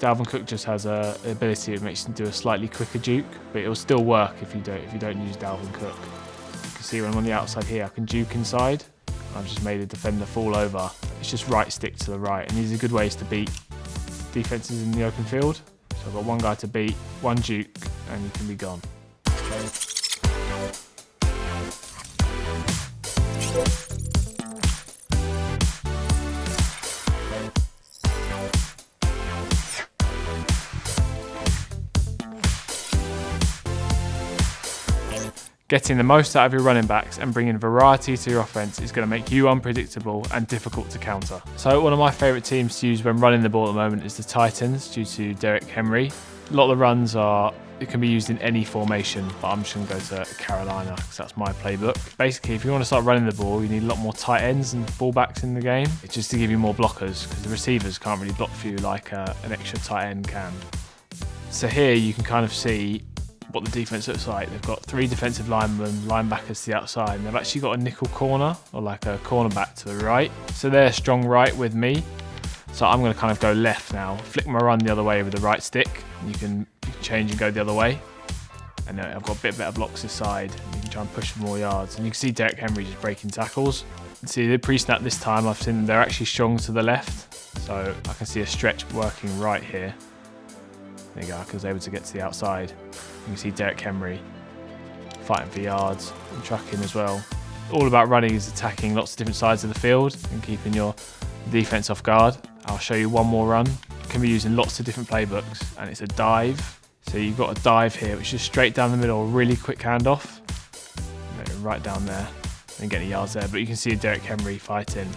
Dalvin Cook just has an ability that makes him do a slightly quicker juke, but it'll still work if you don't use Dalvin Cook. You can see when I'm on the outside here, I can juke inside. I've just made a defender fall over. It's just right stick to the right, and these are good ways to beat defenses in the open field. So I've got one guy to beat, one juke, and you can be gone. Getting the most out of your running backs and bringing variety to your offense is going to make you unpredictable and difficult to counter. So one of my favourite teams to use when running the ball at the moment is the Titans, due to Derrick Henry. A lot of the runs it can be used in any formation, but I'm just going to go to Carolina because that's my playbook. Basically, if you want to start running the ball, you need a lot more tight ends and fullbacks in the game. It's just to give you more blockers, because the receivers can't really block for you like an extra tight end can. So here you can kind of see what the defense looks like. They've got 3 defensive linemen, linebackers to the outside, and they've actually got a nickel corner, or like a cornerback to the right. So they're strong right with me. So I'm going to kind of go left now, flick my run the other way with the right stick. You can change and go the other way. And then I've got a bit better blocks this side. You can try and push for more yards. And you can see Derrick Henry just breaking tackles. See, the pre-snap this time, I've seen they're actually strong to the left. So I can see a stretch working right here. There you go, I was able to get to the outside. You can see Derrick Henry fighting for yards and trucking as well. All about running is attacking lots of different sides of the field and keeping your defense off guard. I'll show you one more run. It can be used in lots of different playbooks, and it's a dive. So you've got a dive here, which is straight down the middle, really quick handoff. Right down there, and get the yards there. But you can see Derrick Henry fighting.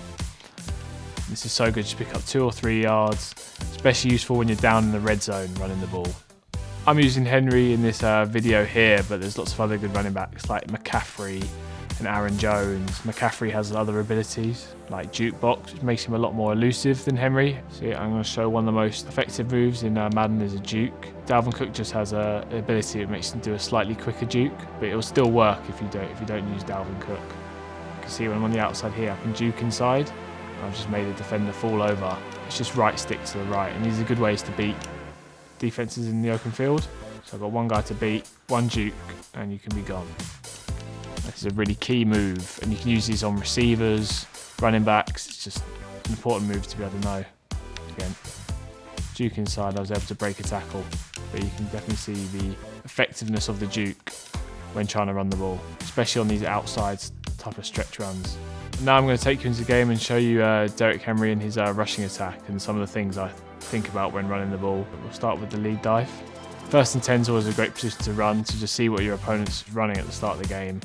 This is so good to pick up 2 or 3 yards, especially useful when you're down in the red zone running the ball. I'm using Henry in this video here, but there's lots of other good running backs like McCaffrey and Aaron Jones. McCaffrey has other abilities like jukebox, which makes him a lot more elusive than Henry. So I'm going to show one of the most effective moves in Madden is a juke. Dalvin Cook just has an ability that makes him do a slightly quicker juke, but it'll still work if you don't use Dalvin Cook. You can see when I'm on the outside here, I can juke inside. I've just made a defender fall over. It's just right stick to the right, and these are good ways to beat defenses in the open field. So I've got one guy to beat, one juke, and you can be gone. This is a really key move, and you can use these on receivers, running backs. It's just an important move to be able to know. Again, juke inside, I was able to break a tackle, but you can definitely see the effectiveness of the juke when trying to run the ball, especially on these outside type of stretch runs. Now I'm going to take you into the game and show you Derrick Henry and his rushing attack and some of the things I think about when running the ball. We'll start with the lead dive. 1st and 10 is always a great position to run, to just see what your opponent's running at the start of the game.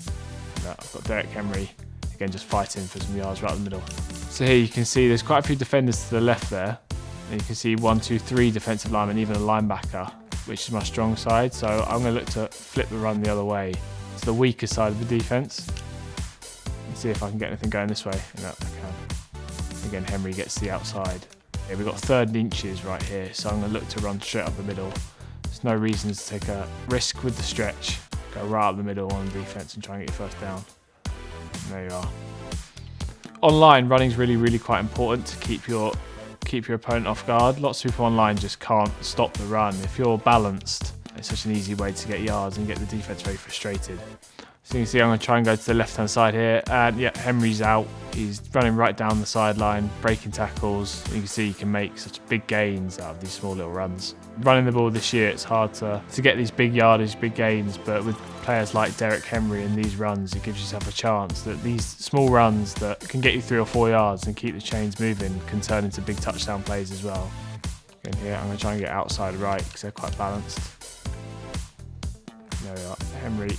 I've got Derrick Henry, again just fighting for some yards right in the middle. So here you can see there's quite a few defenders to the left there. And you can see 1, 2, 3 defensive linemen, even a linebacker, which is my strong side. So I'm going to look to flip the run the other way. It's the weaker side of the defense. See if I can get anything going this way. No, I can. Again, Henry gets to the outside. Yeah, we've got 3rd and inches right here, so I'm going to look to run straight up the middle. There's no reason to take a risk with the stretch. Go right up the middle on defense and try and get your 1st down. And there you are. Online, running is really quite important to keep your opponent off guard. Lots of people online just can't stop the run. If you're balanced, it's such an easy way to get yards and get the defense very frustrated. So you can see I'm going to try and go to the left-hand side here, and yeah, Henry's out. He's running right down the sideline, breaking tackles. You can see he can make such big gains out of these small little runs. Running the ball this year, it's hard to get these big yardage, big gains, but with players like Derrick Henry in these runs, it gives yourself a chance that these small runs that can get you 3 or 4 yards and keep the chains moving can turn into big touchdown plays as well. Again here, I'm going to try and get outside right because they're quite balanced. There we are, Henry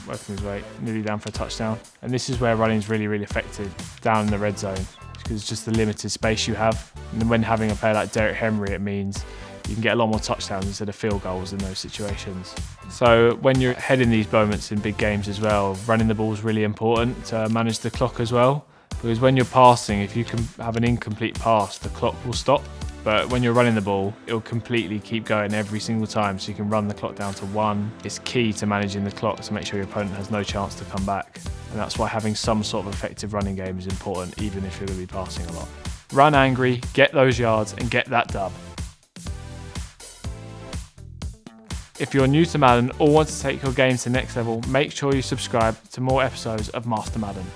working his way, nearly down for a touchdown. And this is where running is really effective, down in the red zone, because it's just the limited space you have. And when having a player like Derrick Henry, it means you can get a lot more touchdowns instead of field goals in those situations. So when you're heading these moments in big games as well, running the ball is really important to manage the clock as well, because when you're passing, if you can have an incomplete pass, the clock will stop. But when you're running the ball, it'll completely keep going every single time, so you can run the clock down to 1. It's key to managing the clock to make sure your opponent has no chance to come back. And that's why having some sort of effective running game is important, even if you're going to be passing a lot. Run angry, get those yards, and get that dub. If you're new to Madden or want to take your game to the next level, make sure you subscribe to more episodes of Master Madden.